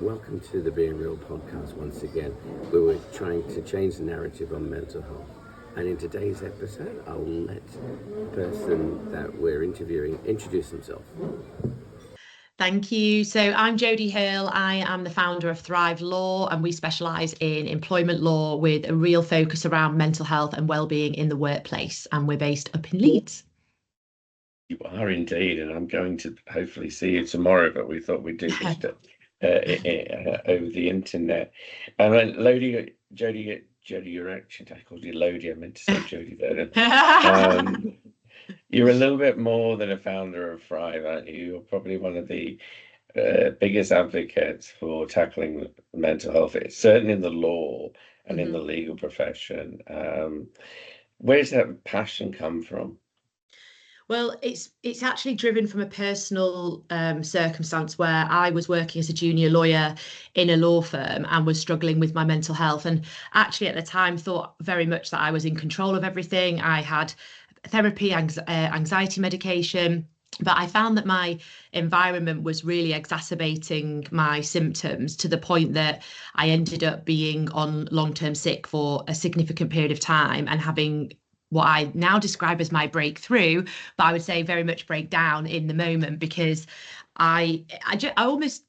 Welcome to the Being Real podcast once again, where we're trying to change the narrative on mental health. And in today's episode, I'll let the person that we're interviewing introduce himself. Thank you. So I'm Jodie Hill. I am the founder of Thrive Law, and we specialise in employment law with a real focus around mental health and wellbeing in the workplace. And we're based up in Leeds. You are indeed, and I'm going to hopefully see you tomorrow, but we thought we'd do this over the internet. And Lodi, Jodie, you're actually, I called you Lodi, I meant to say Jodie there. You're a little bit more than a founder of Thrive, aren't you? You're probably one of the biggest advocates for tackling mental health. It's certainly in the law and in the legal profession. Where's that passion come from? Well, it's actually driven from a personal circumstance where I was working as a junior lawyer in a law firm and was struggling with my mental health. And actually, at the time, thought very much that I was in control of everything. I had therapy, anxiety medication. But I found that my environment was really exacerbating my symptoms to the point that I ended up being on long-term sick for a significant period of time and having what I now describe as my breakthrough, but I would say very much breakdown in the moment because I almost,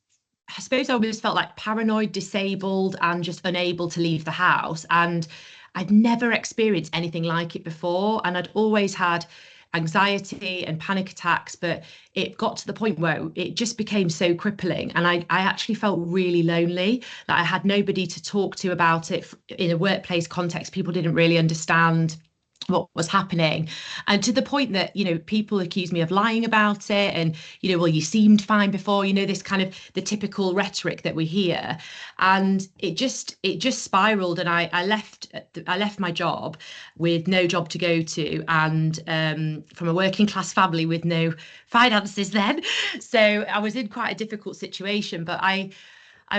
I suppose I almost felt like paranoid, disabled, and just unable to leave the house. And I'd never experienced anything like it before. And I'd always had anxiety and panic attacks, but it got to the point where it just became so crippling. And I actually felt really lonely, that I had nobody to talk to about it in a workplace context. People didn't really understand what was happening, and to the point that people accused me of lying about it, and well, you seemed fine before, this kind of the typical rhetoric that we hear. And it just spiraled, and I left my job with no job to go to, and from a working class family with no finances then. So I was in quite a difficult situation, but I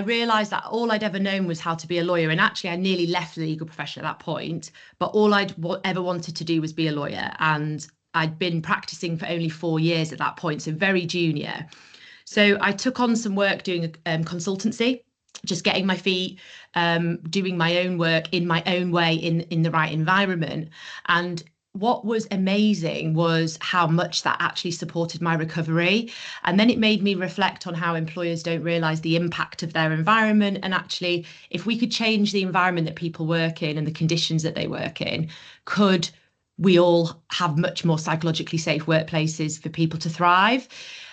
realised that all I'd ever known was how to be a lawyer. And actually, I nearly left the legal profession at that point. But all I'd ever wanted to do was be a lawyer. And I'd been practicing for only 4 years at that point, so very junior. So I took on some work doing consultancy, just getting my feet, doing my own work in my own way in the right environment. And what was amazing was how much that actually supported my recovery. And then it made me reflect on how employers don't realise the impact of their environment. And actually, if we could change the environment that people work in and the conditions that they work in, could we all have much more psychologically safe workplaces for people to thrive?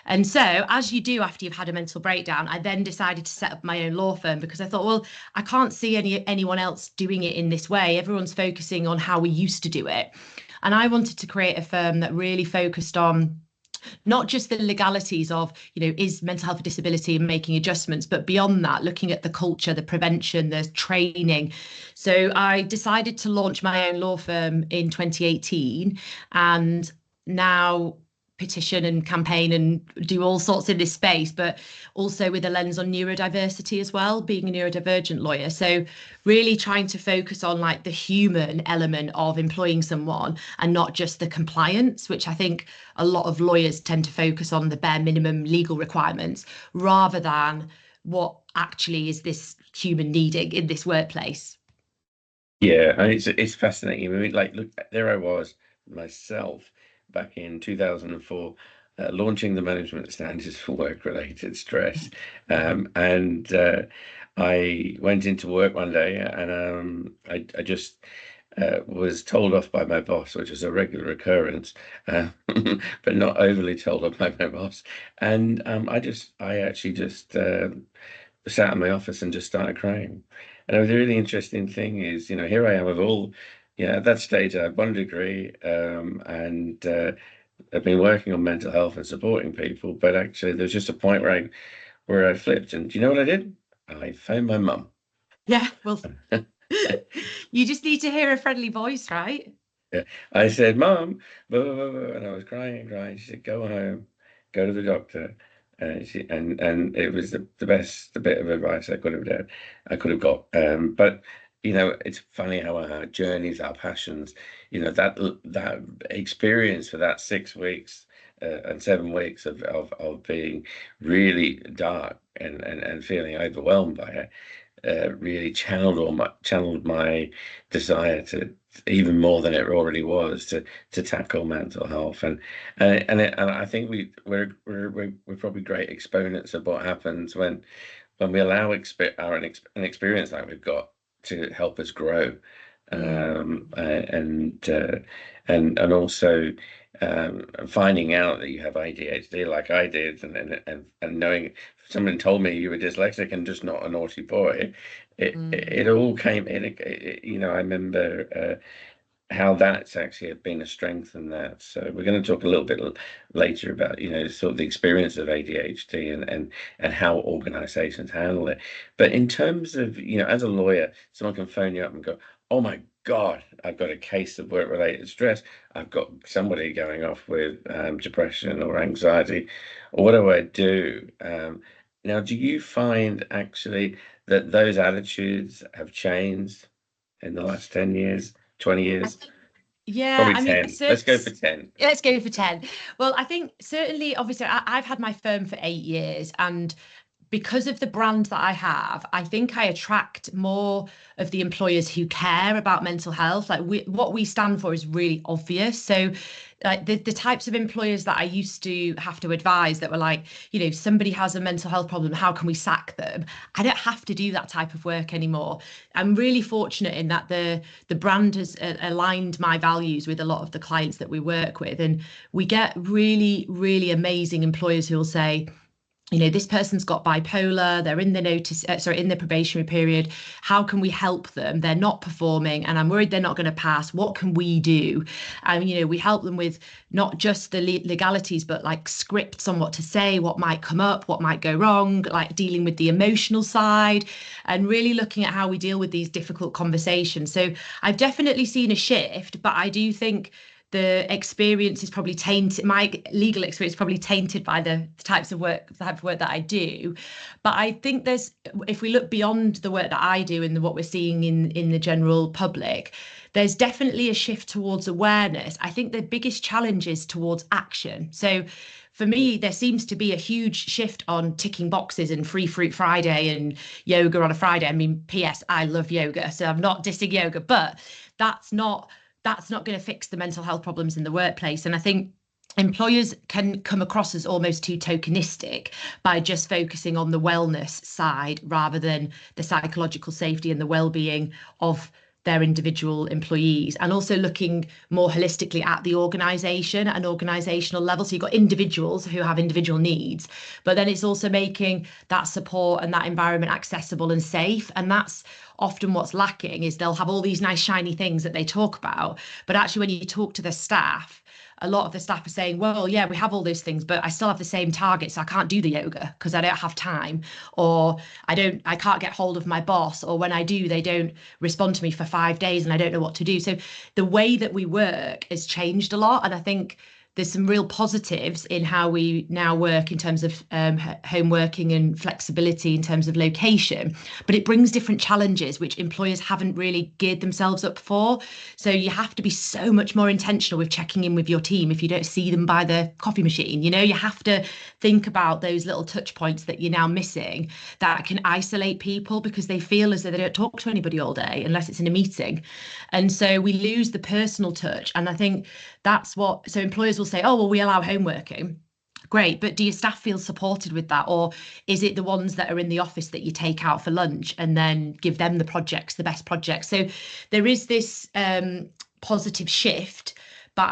And so, as you do after you've had a mental breakdown, I then decided to set up my own law firm because I thought, well, I can't see anyone else doing it in this way. Everyone's focusing on how we used to do it. And I wanted to create a firm that really focused on not just the legalities of, is mental health a disability and making adjustments, but beyond that, looking at the culture, the prevention, the training. So I decided to launch my own law firm in 2018, and now petition and campaign and do all sorts in this space, but also with a lens on neurodiversity as well, being a neurodivergent lawyer. So really trying to focus on like the human element of employing someone and not just the compliance, which I think a lot of lawyers tend to focus on the bare minimum legal requirements rather than what actually is this human needing in this workplace. Yeah, and it's fascinating. I mean, like, look, there I was myself back in 2004, launching the management standards for work-related stress. And I went into work one day, and I just was told off by my boss, which is a regular occurrence, but not overly told off by my boss. And I actually just sat in my office and just started crying. And the really interesting thing is, here I am with all, at that stage I had 1 degree, and I've been working on mental health and supporting people, but actually there was just a point where I flipped. And do you know what I did? I phoned my mum. Yeah, well, you just need to hear a friendly voice, right? Yeah. I said, Mum, blah, blah, blah, blah, and I was crying and crying. She said, go home, go to the doctor. And it was the best bit of advice I could have got. But it's funny how our journeys, our passions, that experience for that 6 weeks and 7 weeks of being really dark and feeling overwhelmed by it, really channeled my desire to, even more than it already was, to tackle mental health. And I think we're probably great exponents of what happens when we allow an experience like we've got to help us grow, Mm, um, uh, and uh, and also finding out that you have ADHD like I did, and knowing someone told me you were dyslexic and just not a naughty boy, mm. it all came in. I remember how that's actually been a strength in that. So we're going to talk a little bit later about, sort of the experience of ADHD and how organizations handle it. But in terms of, as a lawyer, someone can phone you up and go, "Oh my God, I've got a case of work-related stress. I've got somebody going off with depression or anxiety. What do I do?" Now, do you find actually that those attitudes have changed in the last 10 years, 20 I years? think, yeah, Probably I mean, 10. Let's go for 10. let's go for 10. Well, I think certainly, obviously, I've had my firm for 8 years, and because of the brand that I have, I think I attract more of the employers who care about mental health. Like what we stand for is really obvious. So, like the types of employers that I used to have to advise that were like, somebody has a mental health problem, how can we sack them? I don't have to do that type of work anymore. I'm really fortunate in that the brand has aligned my values with a lot of the clients that we work with, and we get really, really amazing employers who will say, this person's got bipolar, they're in the in the probationary period. How can we help them? They're not performing, and I'm worried they're not going to pass. What can we do? And, we help them with not just the legalities, but like scripts on what to say, what might come up, what might go wrong, like dealing with the emotional side, and really looking at how we deal with these difficult conversations. So I've definitely seen a shift, but I do think the experience is probably tainted. My legal experience is probably tainted by the type of work that I do. But I think if we look beyond the work that I do and what we're seeing in the general public, there's definitely a shift towards awareness. I think the biggest challenge is towards action. So for me, there seems to be a huge shift on ticking boxes and free fruit Friday and yoga on a Friday. I mean, P.S. I love yoga, so I'm not dissing yoga, but that's not that's not going to fix the mental health problems in the workplace. And I think employers can come across as almost too tokenistic by just focusing on the wellness side rather than the psychological safety and the well-being of their individual employees, and also looking more holistically at the organization at an organizational level. So you've got individuals who have individual needs, but then it's also making that support and that environment accessible and safe. And that's often what's lacking, is they'll have all these nice shiny things that they talk about, but actually when you talk to the staff, a lot of the staff are saying, well, yeah, we have all those things, but I still have the same targets. So I can't do the yoga because I don't have time, or I can't get hold of my boss, or when I do, they don't respond to me for 5 days and I don't know what to do. So the way that we work has changed a lot. And I think there's some real positives in how we now work in terms of home working and flexibility in terms of location, but it brings different challenges which employers haven't really geared themselves up for. So you have to be so much more intentional with checking in with your team if you don't see them by the coffee machine. You have to think about those little touch points that you're now missing that can isolate people because they feel as though they don't talk to anybody all day unless it's in a meeting. And so we lose the personal touch. And I think so employers will say, oh, well, we allow home working. Great, but do your staff feel supported with that? Or is it the ones that are in the office that you take out for lunch and then give them the best projects? So there is this positive shift, but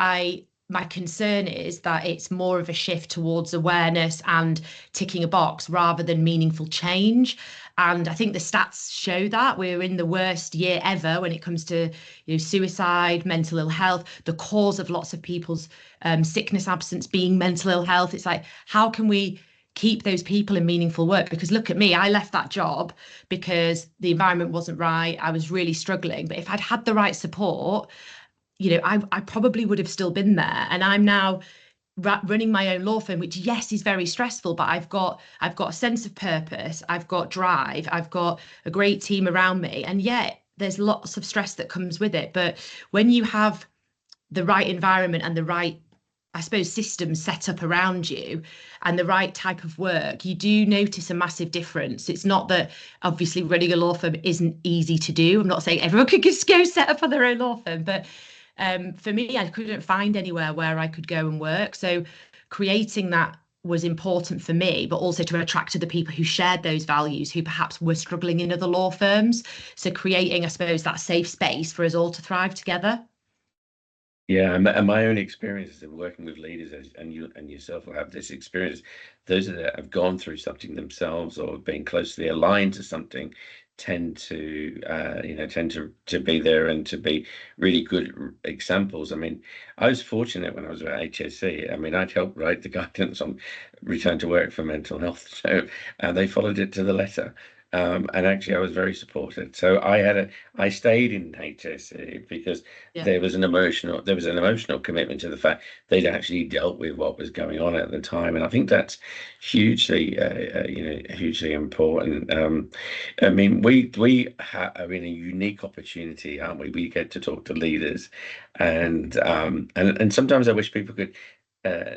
my concern is that it's more of a shift towards awareness and ticking a box rather than meaningful change. And I think the stats show that we're in the worst year ever when it comes to suicide, mental ill health, the cause of lots of people's sickness absence being mental ill health. It's like, how can we keep those people in meaningful work? Because look at me, I left that job because the environment wasn't right. I was really struggling. But if I'd had the right support, I probably would have still been there. And I'm now running my own law firm, which yes is very stressful, but I've got a sense of purpose, I've got drive, I've got a great team around me, and yet there's lots of stress that comes with it. But when you have the right environment and the right I suppose, systems set up around you and the right type of work, you do notice a massive difference. It's not that obviously running a law firm isn't easy to do. I'm not saying everyone could just go set up on their own law firm, but for me, I couldn't find anywhere where I could go and work. So creating that was important for me, but also to attract to the people who shared those values, who perhaps were struggling in other law firms. So creating, I suppose, that safe space for us all to thrive together. Yeah, and my own experiences of working with leaders, and you and yourself will have this experience. Those that have gone through something themselves or been closely aligned to something tend to, tend to be there and to be really good examples. I mean, I was fortunate when I was at HSC. I mean, I'd helped write the guidance on return to work for mental health, so and they followed it to the letter. And actually, I was very supported. So I stayed in HSC because Yeah. there was an emotional commitment to the fact they'd actually dealt with what was going on at the time, and I think that's hugely important. I mean, are in a unique opportunity, aren't we? We get to talk to leaders, and sometimes I wish people could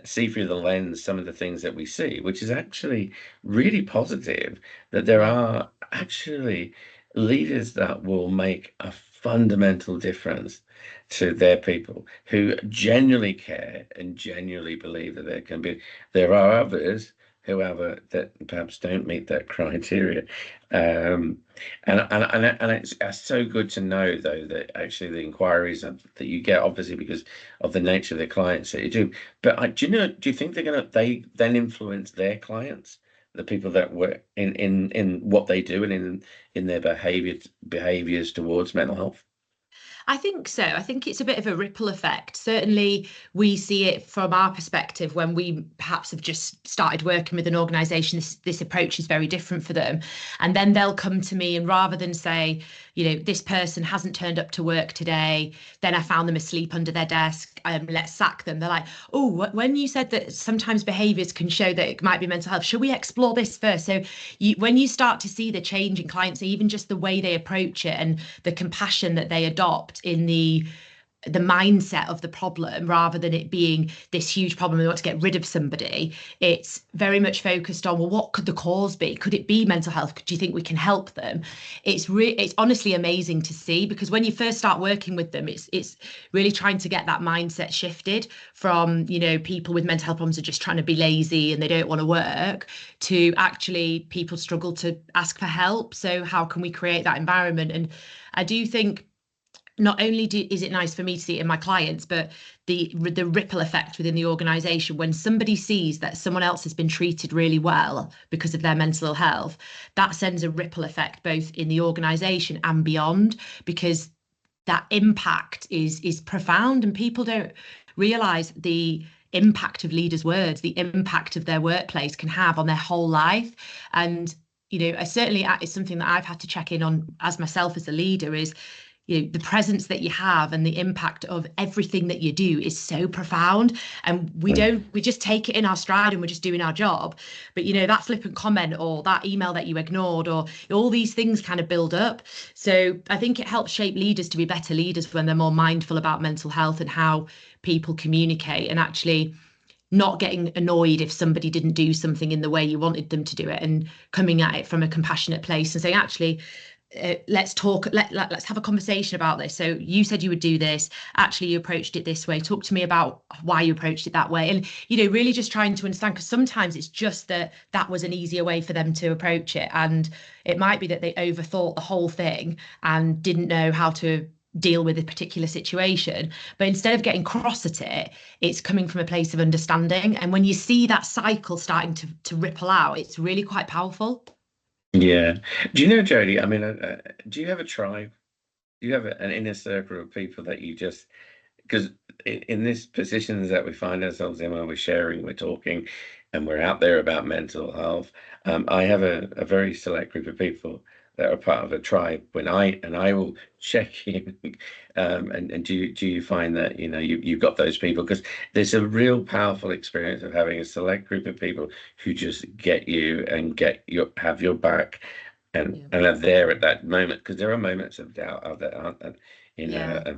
see through the lens some of the things that we see, which is actually really positive, that there Yeah. are actually leaders that will make a fundamental difference to their people, who genuinely care and genuinely believe that there can be. There are others, however, that perhaps don't meet that criteria. Um, and it's so good to know, though, that actually the inquiries that you get, obviously because of the nature of the clients that you do. But do you think they then influence their clients, the people that work in what they do and in their behaviors towards mental health? I think so. I think it's a bit of a ripple effect. Certainly, we see it from our perspective when we perhaps have just started working with an organisation. This approach is very different for them, and then they'll come to me, and rather than say, this person hasn't turned up to work today, then I found them asleep under their desk. Let's sack them. They're like, oh, when you said that sometimes behaviours can show that it might be mental health, should we explore this first? So when you start to see the change in clients, even just the way they approach it and the compassion that they adopt in the mindset of the problem, rather than it being this huge problem we want to get rid of somebody, it's very much focused on, well, what could the cause be? Could it be mental health? Do you think we can help them? It's honestly amazing to see, because when you first start working with them, it's really trying to get that mindset shifted from, people with mental health problems are just trying to be lazy and they don't want to work, to actually people struggle to ask for help. So how can we create that environment? And I do think not only is it nice for me to see it in my clients, but the ripple effect within the organization, when somebody sees that someone else has been treated really well because of their mental health, that sends a ripple effect both in the organization and beyond, because that impact is profound, and people don't realize the impact of leaders' words, the impact of their workplace can have on their whole life. And I certainly, it's something that I've had to check in on as myself as a leader, is the presence that you have and the impact of everything that you do is so profound, and we just take it in our stride and we're just doing our job. But that flippant comment or that email that you ignored, or all these things kind of build up. So I think it helps shape leaders to be better leaders when they're more mindful about mental health and how people communicate, and actually not getting annoyed if somebody didn't do something in the way you wanted them to do it, and coming at it from a compassionate place and saying, actually, let's talk, let's have a conversation about this. So you said you would do this, actually you approached it this way, talk to me about why you approached it that way. And really just trying to understand, because sometimes it's just that was an easier way for them to approach it, and it might be that they overthought the whole thing and didn't know how to deal with a particular situation. But instead of getting cross at it, it's coming from a place of understanding, and when you see that cycle starting to ripple out, it's really quite powerful. Yeah. Do you know, Jodie? I mean, do you have a tribe? Do you have an inner circle of people that you just, because in this positions that we find ourselves in, when we're sharing, we're talking, and we're out there about mental health, I have a very select group of people that are part of a tribe. I will check in, and do you find that you've got those people? Because there's a real powerful experience of having a select group of people who just get you and have your back, and Yeah. are there at that moment, because there are moments of doubt, aren't there? In Yeah.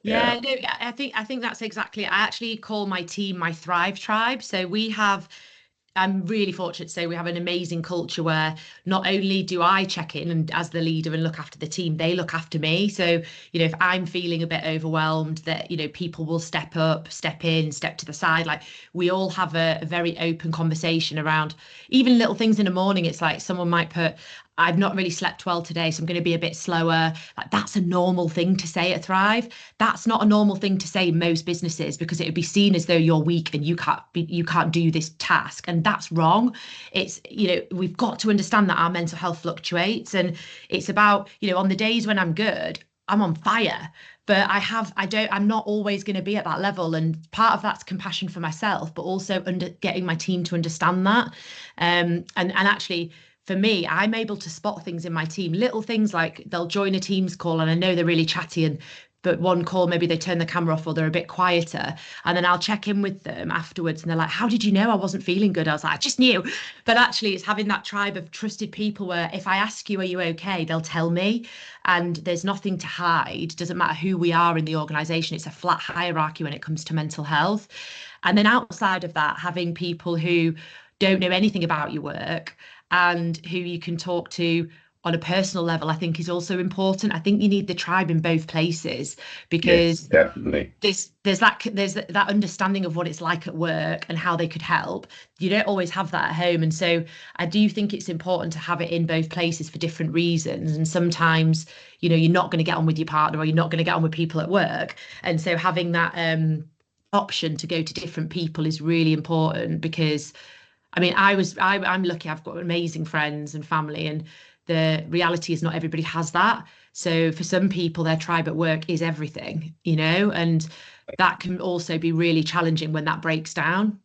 Yeah. Yeah, no, I think that's exactly it. I actually call my team my Thrive Tribe. So we have I'm really fortunate to say we have an amazing culture where not only do I check in and as the leader and look after the team, they look after me. So, if I'm feeling a bit overwhelmed, that, people will step up, step in, step to the side. Like we all have a very open conversation around even little things in the morning. It's like someone might put, I've not really slept well today, so I'm going to be a bit slower. Like that's a normal thing to say at Thrive. That's not a normal thing to say in most businesses because it would be seen as though you're weak and you can't do this task, and that's wrong. It's we've got to understand that our mental health fluctuates, and it's about on the days when I'm good, I'm on fire, but I'm not always going to be at that level, and part of that's compassion for myself, but also getting my team to understand that. And actually, for me, I'm able to spot things in my team, little things like they'll join a Teams call and I know they're really chatty, and but one call maybe they turn the camera off or they're a bit quieter, and then I'll check in with them afterwards and they're like, how did you know I wasn't feeling good? I was like, I just knew. But actually it's having that tribe of trusted people where if I ask you, are you okay, they'll tell me, and there's nothing to hide. Doesn't matter who we are in the organization, it's a flat hierarchy when it comes to mental health. And then outside of that, having people who don't know anything about your work and who you can talk to on a personal level, I think is also important. I think you need the tribe in both places Yes, because definitely. there's that understanding of what it's like at work and how they could help. You don't always have that at home, and so I do think it's important to have it in both places for different reasons. And sometimes, you're not going to get on with your partner or you're not going to get on with people at work, and so having that option to go to different people is really important because I mean, I'm lucky. I've got amazing friends and family, and the reality is not everybody has that. So for some people, their tribe at work is everything, and that can also be really challenging when that breaks down.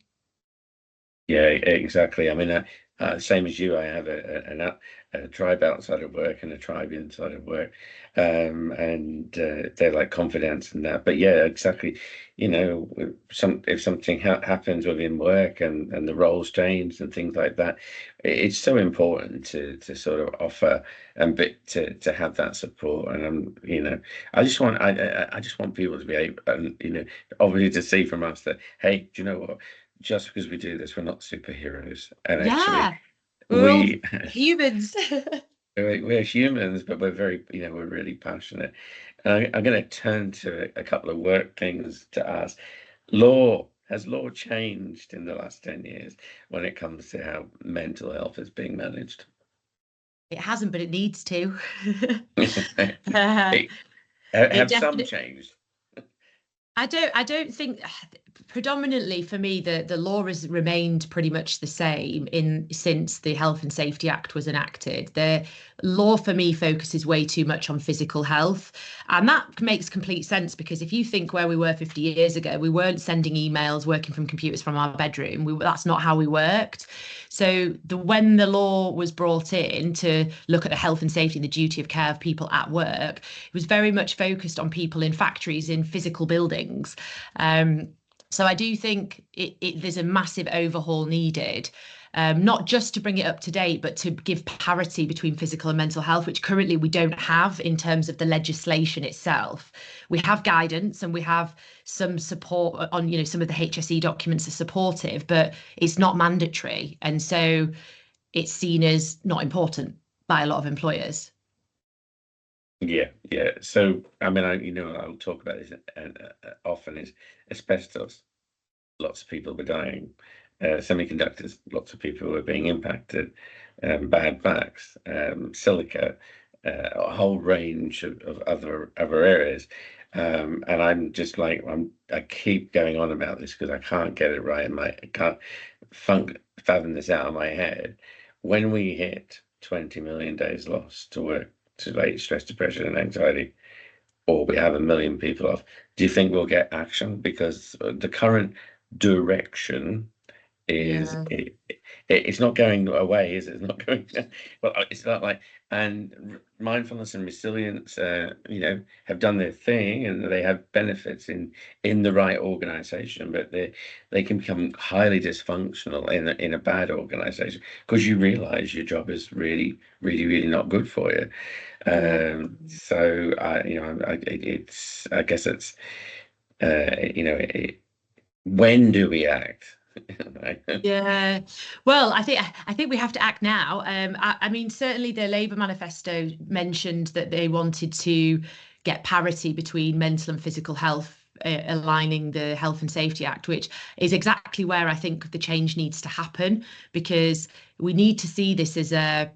Yeah, exactly. I mean, same as you, I have a tribe outside of work and a tribe inside of work, and they're like confidence and that. But yeah, exactly. If something happens within work and the roles change and things like that, it's so important to sort of offer and bit to have that support. And I just want people to be able, and obviously to see from us that, hey, do you know what? Just because we do this, we're not superheroes. And actually, Yeah, we're all we humans. we're humans, but we're very, we're really passionate. And I'm going to turn to a couple of work things to ask. Has law changed in the last 10 years when it comes to how mental health is being managed? It hasn't, but it needs to. Uh, It- it have some definitely. changed? I don't think predominantly for me the law has remained pretty much the same in since the Health and Safety Act was enacted. The law for me focuses way too much on physical health. And that makes complete sense because if you think where we were 50 years ago, we weren't sending emails, working from computers from our bedroom. That's not how we worked. So when the law was brought in to look at the health and safety and the duty of care of people at work, it was very much focused on people in factories, in physical buildings. Um, so I do think there's a massive overhaul needed, not just to bring it up to date, but to give parity between physical and mental health, which currently we don't have in terms of the legislation itself. We have guidance and we have some support on, some of the HSE documents are supportive, but it's not mandatory. And so it's seen as not important by a lot of employers. Yeah, yeah. So, I mean, I'll talk about this often is asbestos. Lots of people were dying. Semiconductors, lots of people were being impacted. Bad backs, silica, a whole range of other areas. And I'm just like I keep going on about this because I can't get it right. I can't fathom this out of my head. When we hit 20 million days lost to work to like stress, depression, and anxiety, or we have a million people off, do you think we'll get action? Because the current direction is Yeah. it's not going away, is it? It's not going. Well, it's not like, and mindfulness and resilience, have done their thing, and they have benefits in the right organization, but they can become highly dysfunctional in a bad organization because you realize your job is really, really, really not good for you. Yeah. So it's, I guess it's, when do we act? Right? Yeah. Well, I think we have to act now. I mean, certainly the Labour manifesto mentioned that they wanted to get parity between mental and physical health, aligning the Health and Safety Act, which is exactly where I think the change needs to happen, because we need to see this as a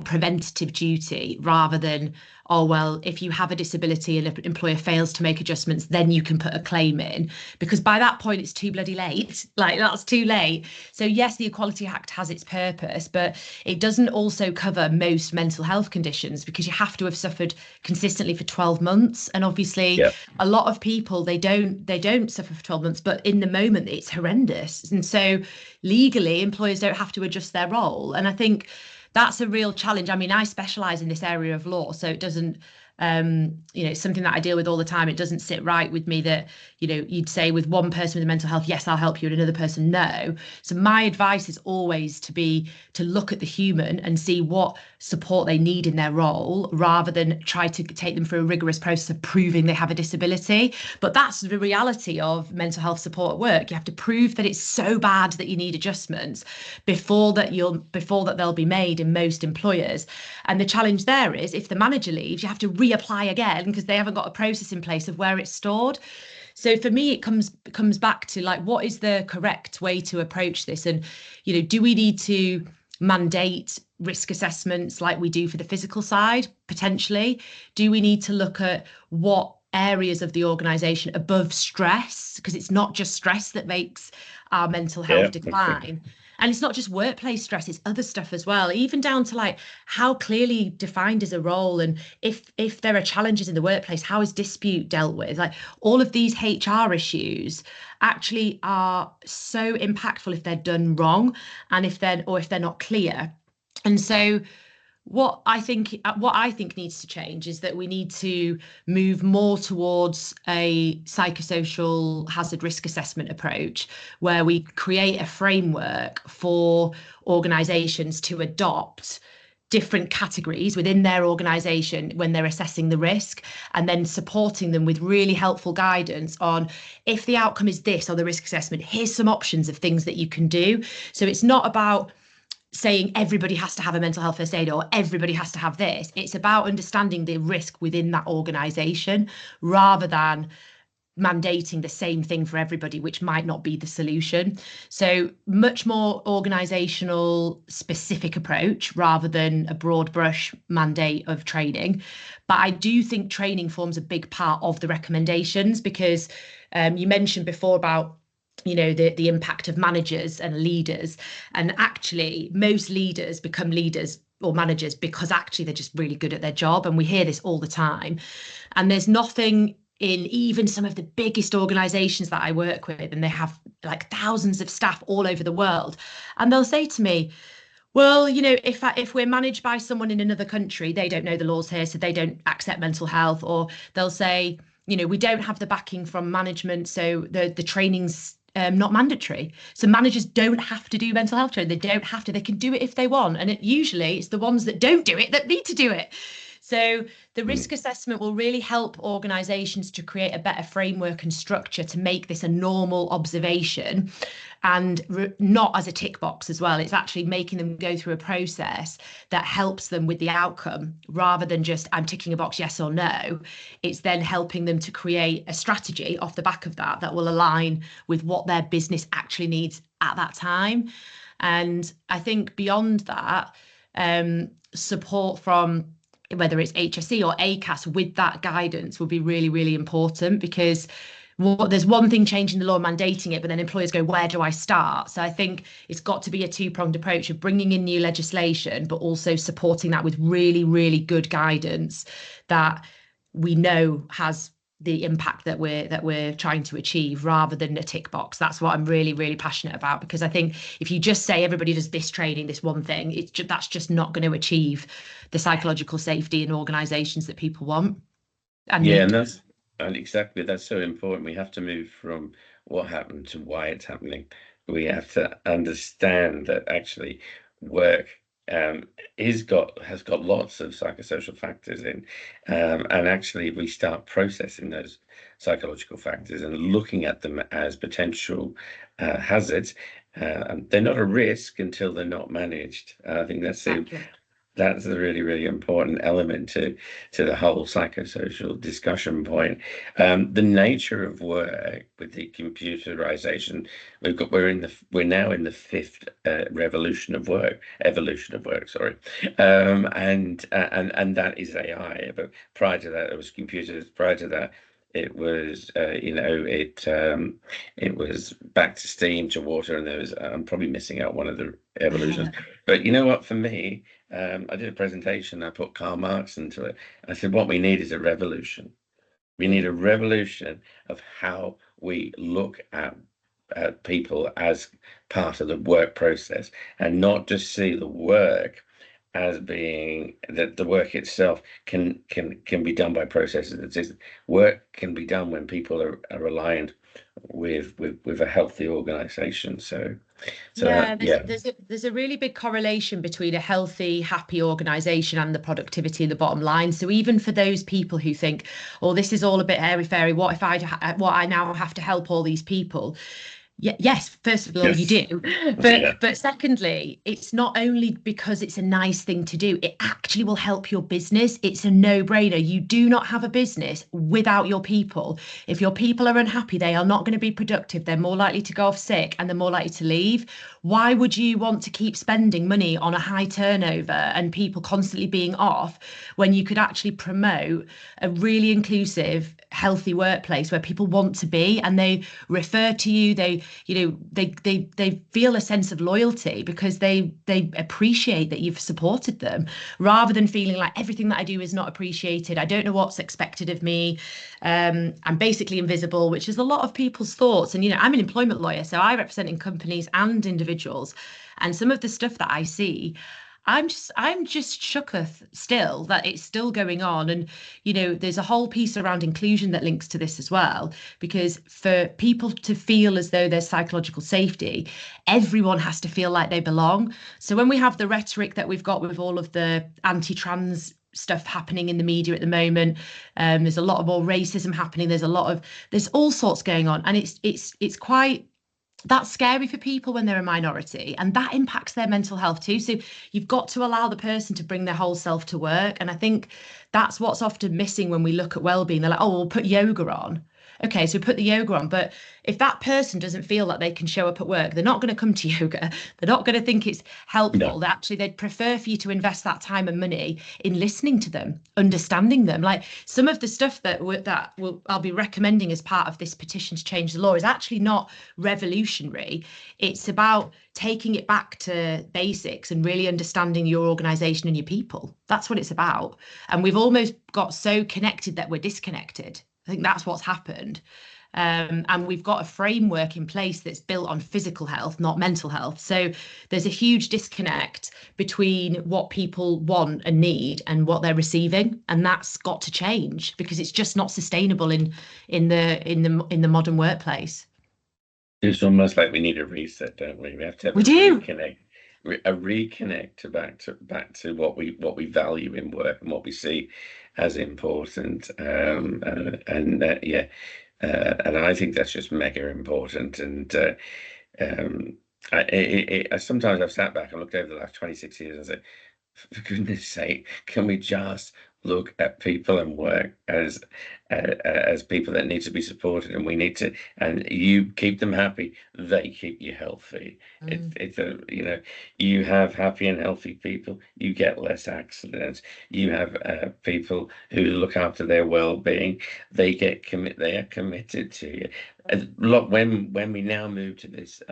preventative duty rather than, oh, well, if you have a disability and an employer fails to make adjustments, then you can put a claim in, because by that point it's too bloody late. Like, that's too late. So yes, the Equality Act has its purpose, but it doesn't also cover most mental health conditions, because you have to have suffered consistently for 12 months. And obviously Yeah, a lot of people, they don't suffer for 12 months, but in the moment it's horrendous. And so legally employers don't have to adjust their role. And I think that's a real challenge. I mean, I specialize in this area of law, so it doesn't, it's something that I deal with all the time. It doesn't sit right with me that, you'd say with one person with mental health, yes, I'll help you, and another person, no. So my advice is always to look at the human and see what support they need in their role, rather than try to take them through a rigorous process of proving they have a disability. But that's the reality of mental health support at work. You have to prove that it's so bad that you need adjustments before that they'll be made in most employers. And the challenge there is, if the manager leaves, you have to reapply again because they haven't got a process in place of where it's stored. So for me, it comes back to, like, what is the correct way to approach this? And, do we need to mandate risk assessments like we do for the physical side? Potentially. Do we need to look at what areas of the organization above stress, because it's not just stress that makes our mental yeah, health absolutely. decline, and it's not just workplace stress, it's other stuff as well, even down to, like, how clearly defined is a role, and if there are challenges in the workplace, how is dispute dealt with? Like, all of these HR issues actually are so impactful if they're done wrong, and if they're not clear. And so what I think needs to change is that we need to move more towards a psychosocial hazard risk assessment approach, where we create a framework for organizations to adopt different categories within their organization when they're assessing the risk, and then supporting them with really helpful guidance on, if the outcome is this or the risk assessment, here's some options of things that you can do. So it's not about saying everybody has to have a mental health first aid or everybody has to have this. It's about understanding the risk within that organization, rather than mandating the same thing for everybody, which might not be the solution. So much more organizational specific approach rather than a broad brush mandate of training. But I do think training forms a big part of the recommendations, because you mentioned before about, the impact of managers and leaders. And actually most leaders become leaders or managers because actually they're just really good at their job, and we hear this all the time. And there's nothing in even some of the biggest organizations that I work with, and they have like thousands of staff all over the world, and they'll say to me, well, if we're managed by someone in another country, they don't know the laws here, so they don't accept mental health. Or they'll say, we don't have the backing from management, so the training's not mandatory. So managers don't have to do mental health training. They don't have to. They can do it if they want. And usually it's the ones that don't do it that need to do it. So the Mm. risk assessment will really help organisations to create a better framework and structure to make this a normal observation, and not as a tick box as well. It's actually making them go through a process that helps them with the outcome, rather than just, I'm ticking a box, yes or no. It's then helping them to create a strategy off the back of that that will align with what their business actually needs at that time. And I think beyond that, support from whether it's HSE or ACAS with that guidance would be really, really important, because there's one thing changing the law, mandating it, but then employers go, where do I start? So I think it's got to be a two-pronged approach of bringing in new legislation, but also supporting that with really, really good guidance that we know has the impact that we're trying to achieve, rather than a tick box. That's what I'm really, really passionate about, because I think if you just say everybody does this training, this one thing, that's just not going to achieve the psychological safety in organizations that people want and Yeah, need. and exactly that's so important. We have to move from what happened to why it's happening. We have to understand that actually work has got lots of psychosocial factors in, and actually we start processing those psychological factors and looking at them as potential hazards. And they're not a risk until they're not managed. I think Exactly. that's a really, really important element to the whole psychosocial discussion point. The nature of work with the computerization, we're now in the fifth revolution of work, evolution of work, sorry, and that is AI. But prior to that, it was computers. Prior to that, it was it was back to steam to water, and there was I'm probably missing out one of the evolutions. But you know what? For me, I did a presentation. I put Karl Marx into it. I said, what we need is a revolution. We need a revolution of how we look at people as part of the work process, and not just see the work as being that the work itself can be done by processes that is work can be done when people are aligned with a healthy organization. So Yeah, yeah. there's a really big correlation between a healthy, happy organization and the productivity and the bottom line. So even for those people who think, "Oh, this is all a bit airy fairy. What if what I now have to help all these people?" Yes, first of all, you Yes. do. Yeah. But secondly, it's not only because it's a nice thing to do, it actually will help your business. It's a no-brainer. You do not have a business without your people. If your people are unhappy, they are not going to be productive. They're more likely to go off sick and they're more likely to leave. Why would you want to keep spending money on a high turnover and people constantly being off when you could actually promote a really inclusive, healthy workplace where people want to be and they refer to you, they feel a sense of loyalty because they appreciate that you've supported them, rather than feeling like everything that I do is not appreciated. I don't know what's expected of me. I'm basically invisible, which is a lot of people's thoughts. And I'm an employment lawyer, so I represent in companies and individuals, and some of the stuff that I see, I'm just shooketh still that it's still going on. And there's a whole piece around inclusion that links to this as well, because for people to feel as though there's psychological safety, everyone has to feel like they belong. So when we have the rhetoric that we've got with all of the anti-trans stuff happening in the media at the moment, there's a lot of more racism happening, there's all sorts going on, and it's quite, that's scary for people when they're a minority, and that impacts their mental health too. So you've got to allow the person to bring their whole self to work. And I think that's what's often missing when we look at well-being. They're like, oh, we'll put yoga on. Okay, so put the yoga on, but if that person doesn't feel that they can show up at work, they're not going to come to yoga. They're not going to think it's No. helpful. They'd prefer for you to invest that time and money in listening to them, understanding them. Like some of the stuff I'll be recommending as part of this petition to change the law is actually not revolutionary. It's about taking it back to basics and really understanding your organization and your people. That's what it's about. And we've almost got so connected that we're disconnected. I think that's what's happened. And we've got a framework in place that's built on physical health, not mental health. So there's a huge disconnect between what people want and need and what they're receiving, and that's got to change because it's just not sustainable in the modern workplace. It's almost like we need a reset, don't we? We have to have We do. a reconnect to what we value in work and what we see as important. Yeah, and I think that's just mega important. And um, sometimes I've sat back and looked over the last 26 years and said, for goodness sake, can we just look at people and work as people that need to be supported, and we need to, and you keep them happy, they keep you healthy. Mm. It's a you have happy and healthy people, you get less accidents. You have people who look after their well-being, they are committed to you. Look, when we now move to this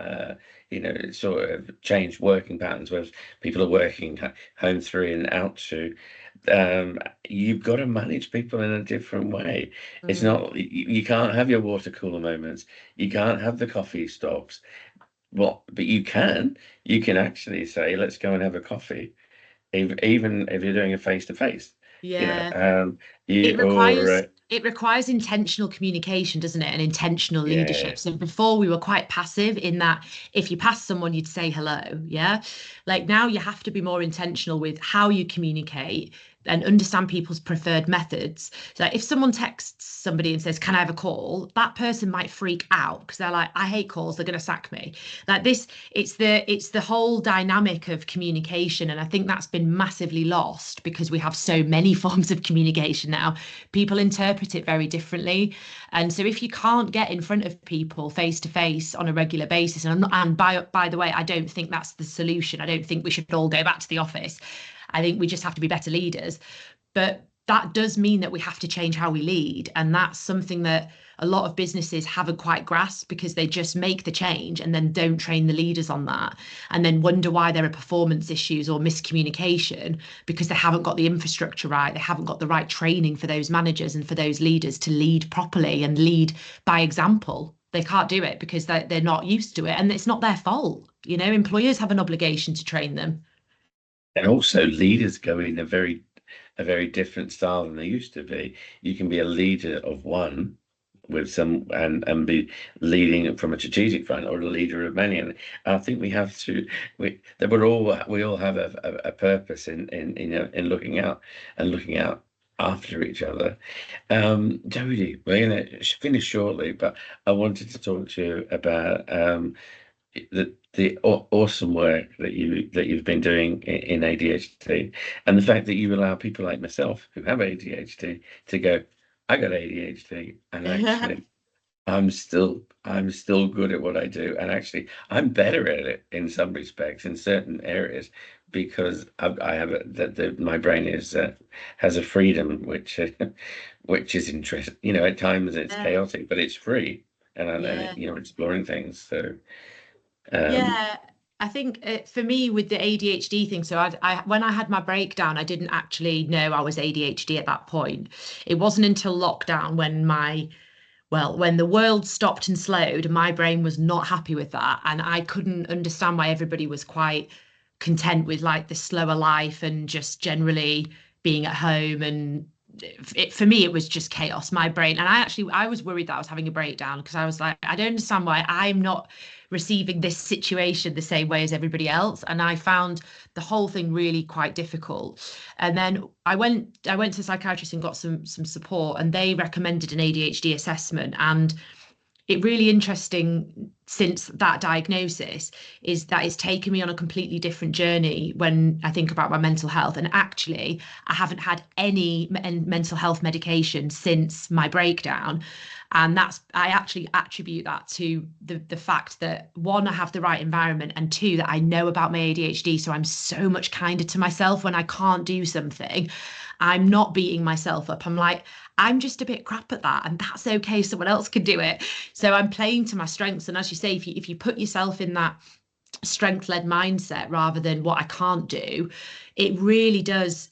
sort of changed working patterns where people are working home through and out to, you've got to manage people in a different way. It's Mm. not, you can't have your water cooler moments. You can't have the coffee stops. Well, but you can actually say, let's go and have a coffee, even if you're doing a face to face, you know, Yeah. you It or requires it requires intentional communication, doesn't it? And intentional yeah, leadership. So before we were quite passive in that if you pass someone, you'd say hello. Yeah. Like now you have to be more intentional with how you communicate and understand people's preferred methods. So if someone texts somebody and says, "Can I have a call?" that person might freak out because they're like, "I hate calls, they're gonna sack me." Like this, it's the whole dynamic of communication. And I think that's been massively lost because we have so many forms of communication now. People interpret it very differently. And so if you can't get in front of people face to face on a regular basis, and by the way, I don't think that's the solution. I don't think we should all go back to the office. I think we just have to be better leaders. But that does mean that we have to change how we lead. And that's something that a lot of businesses haven't quite grasped because they just make the change and then don't train the leaders on that and then wonder why there are performance issues or miscommunication because they haven't got the infrastructure right. They haven't got the right training for those managers and for those leaders to lead properly and lead by example. They can't do it because they're not used to it and it's not their fault. Employers have an obligation to train them. and also leaders go in a very different style than they used to be. You can be a leader of one with some and be leading it from a strategic front or a leader of many. And I think we have to we all have a purpose in looking out and looking out after each other. Jodie, we're going to finish shortly, but I wanted to talk to you about awesome work that you've been doing in ADHD, and the fact that you allow people like myself who have ADHD to go, I got ADHD, and actually I'm still good at what I do, and actually I'm better at it in some respects in certain areas because I have my brain is has a freedom which which is interesting. At times it's Yeah. chaotic, but it's free, Yeah. exploring things. So. Um, Yeah, I think for me with the ADHD thing, so when I had my breakdown, I didn't actually know I was ADHD at that point. It wasn't until lockdown when the world stopped and slowed, my brain was not happy with that, and I couldn't understand why everybody was quite content with like the slower life and just generally being at home and for me it was just chaos my brain and I was worried that I was having a breakdown because I was like I don't understand why I'm not receiving this situation the same way as everybody else and I found the whole thing really quite difficult and then I went to a psychiatrist and got some support and they recommended an ADHD assessment and it really interesting since that diagnosis is that it's taken me on a completely different journey when I think about my mental health. And actually, I haven't had any mental health medication since my breakdown. And I actually attribute that to the fact that one, I have the right environment, and two, that I know about my ADHD. So I'm so much kinder to myself when I can't do something. I'm not beating myself up. I'm like, I'm just a bit crap at that, and that's okay. Someone else can do it. So I'm playing to my strengths. And as you say, if you put yourself in that strength-led mindset rather than what I can't do, it really does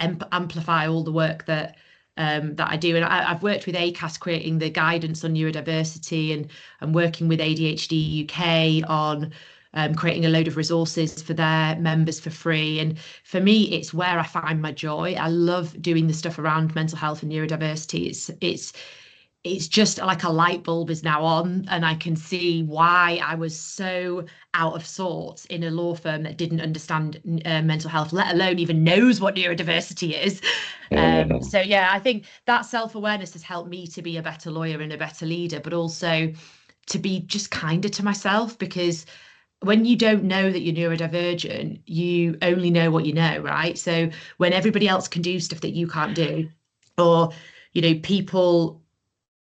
amplify all the work that I do. And I've worked with ACAS creating the guidance on neurodiversity and working with ADHD UK on creating a load of resources for their members for free. And for me, it's where I find my joy. I love doing the stuff around mental health and neurodiversity. It's just like a light bulb is now on, and I can see why I was so out of sorts in a law firm that didn't understand mental health, let alone even knows what neurodiversity is. yeah. So yeah, I think that self-awareness has helped me to be a better lawyer and a better leader, but also to be just kinder to myself because when you don't know that you're neurodivergent, you only know what you know, right? So when everybody else can do stuff that you can't do, or people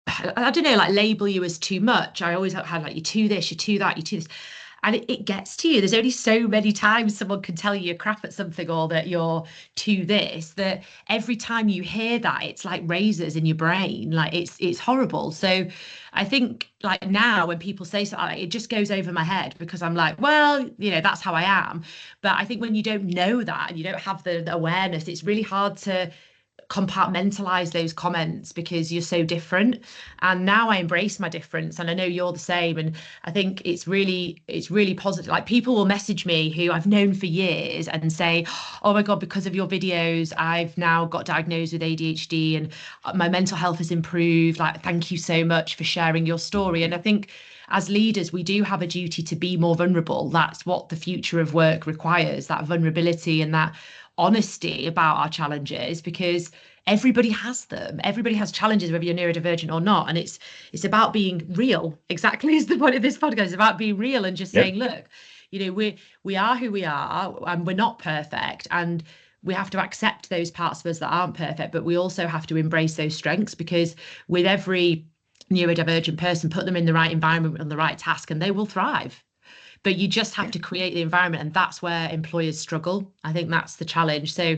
I don't know, like label you as too much. I always had like you're too this, you're too that, you're too this. and it gets to you. There's only so many times someone can tell you you're crap at something or that you're to this, that every time you hear that, it's like razors in your brain. Like it's horrible. So I think like now when people say something like, it just goes over my head because I'm like, well, that's how I am. But I think when you don't know that and you don't have the awareness, it's really hard to compartmentalize those comments because you're so different. And now I embrace my difference, and I know you're the same. And I think it's really positive. Like people will message me who I've known for years and say, oh my god, because of your videos I've now got diagnosed with ADHD and my mental health has improved. Like, thank you so much for sharing your story. And I think as leaders, we do have a duty to be more vulnerable. That's what the future of work requires, that vulnerability and that honesty about our challenges, because everybody has them. Everybody has challenges, whether you're neurodivergent or not. And it's about being real, exactly as the point of this podcast. It's about being real and just saying, Yep. look, we are who we are, and we're not perfect. And we have to accept those parts of us that aren't perfect, but we also have to embrace those strengths, because with every neurodivergent person, put them in the right environment on the right task and they will thrive. But you just have Yeah. to create the environment, and that's where employers struggle. I think that's the challenge. So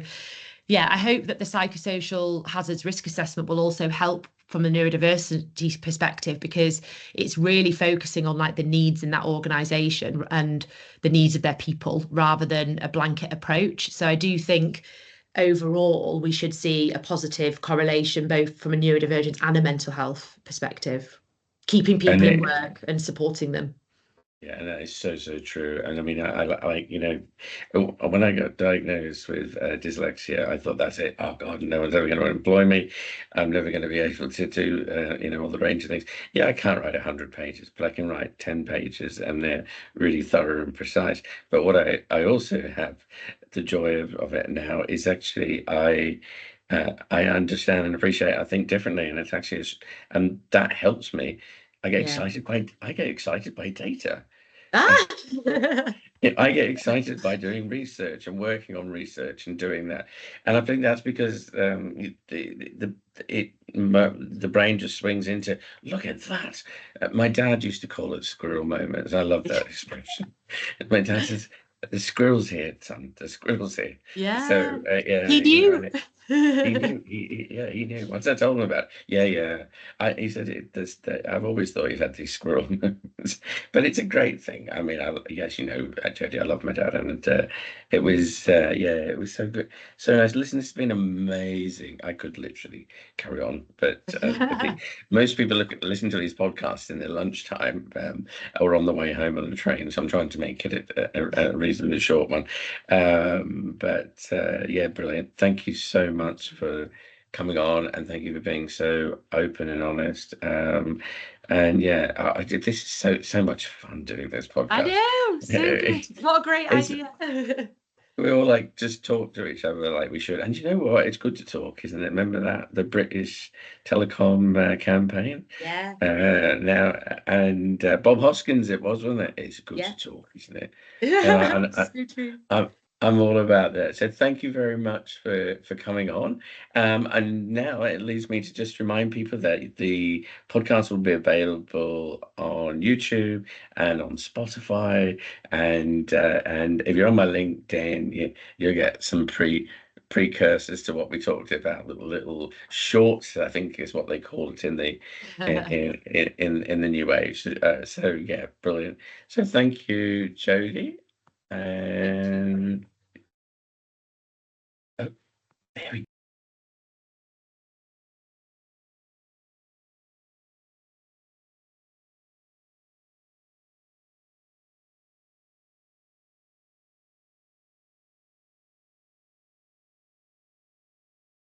yeah, I hope that the psychosocial hazards risk assessment will also help from a neurodiversity perspective, because it's really focusing on like the needs in that organization and the needs of their people rather than a blanket approach. So I do think overall we should see a positive correlation both from a neurodivergence and a mental health perspective, keeping And people in work and supporting them. yeah, that is so, so true. And I mean, I like, when I got diagnosed with dyslexia, I thought that's it. Oh God, no one's ever going to employ me. I'm never going to be able to do, all the range of things. Yeah, I can't write 100 pages, but I can write 10 pages and they're really thorough and precise. But what I also have the joy of it now is actually I understand and appreciate, I think differently. And it's actually, and that helps me. Yeah. I get excited by data. Ah! I yeah, I get excited by doing research and working on research and doing that, and I think that's because the brain just swings into look at that. My dad used to call it squirrel moments. I love that expression. My dad says, "The squirrel's here, son. The squirrel's here." Yeah. So yeah, He knew. and he knew. Yeah, he knew. Once I told him about it, yeah, yeah. He said I've always thought he's had these squirrel moments, but it's a great thing. I mean, yes, Jodie, I love my dad, and it was, yeah, it was so good. So nice. Listen, this has been amazing. I could literally carry on, but most people listen to these podcasts in their lunchtime or on the way home on the train. So I'm trying to make it a reasonably short one. But yeah, brilliant. Thank you so much for coming on, and thank you for being so open and honest. And yeah, this is so much fun doing this I podcast. know. So good. What a great It's idea. we all like just talk to each other like we should. And you know what? It's good to talk, isn't it? Remember that the British Telecom campaign Yeah. now, and Bob Hoskins, it was, wasn't it? It's good Yeah. to talk, isn't it? And So true. I'm all about that. So thank you very much for coming on. And now it leaves me to just remind people that the podcast will be available on YouTube and on Spotify. And if you're on my LinkedIn, you'll get some precursors to what we talked about, little shorts, I think is what they call it in the in the new age. So yeah, brilliant. So thank you, Jodie. Thank you. And